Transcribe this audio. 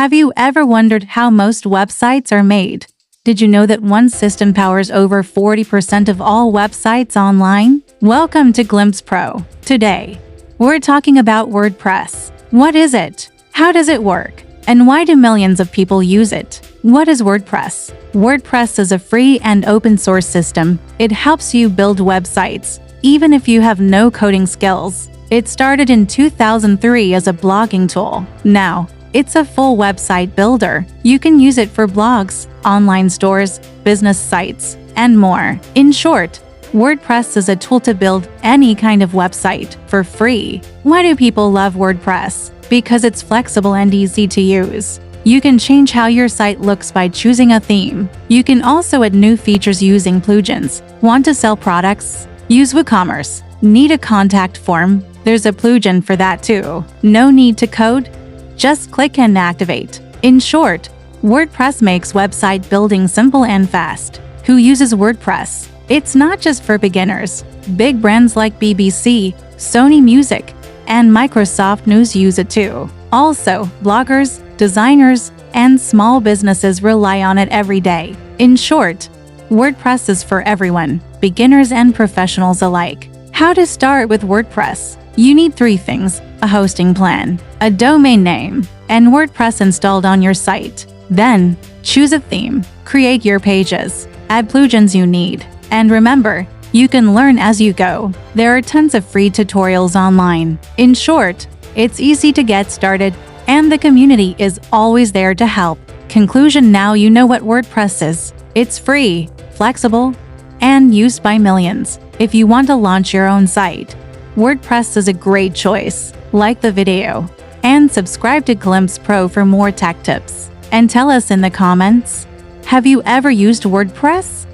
Have you ever wondered how most websites are made? Did you know that one system powers over 40% of all websites online? Welcome to Glimpse Pro. Today, we're talking about WordPress. What is it? How does it work? And why do millions of people use it? What is WordPress? WordPress is a free and open source system. It helps you build websites, even if you have no coding skills. It started in 2003 as a blogging tool. Now, it's a full website builder. You can use it for blogs, online stores, business sites, and more. In short, WordPress is a tool to build any kind of website for free. Why do people love WordPress? Because it's flexible and easy to use. You can change how your site looks by choosing a theme. You can also add new features using plugins. Want to sell products? Use WooCommerce. Need a contact form? There's a plugin for that too. No need to code? Just click and activate. In short, WordPress makes website building simple and fast. Who uses WordPress? It's not just for beginners. Big brands like BBC, Sony Music, and Microsoft News use it too. Also, bloggers, designers, and small businesses rely on it every day. In short, WordPress is for everyone, beginners and professionals alike. How to start with WordPress? You need 3 things: a hosting plan, a domain name, and WordPress installed on your site. Then, choose a theme, create your pages, add plugins you need, and remember, you can learn as you go. There are tons of free tutorials online. In short, it's easy to get started, and the community is always there to help. Conclusion: now you know what WordPress is. It's free, flexible, and used by millions. If you want to launch your own site, WordPress is a great choice. Like the video and subscribe to Glimpse Pro for more tech tips. And tell us in the comments, have you ever used WordPress?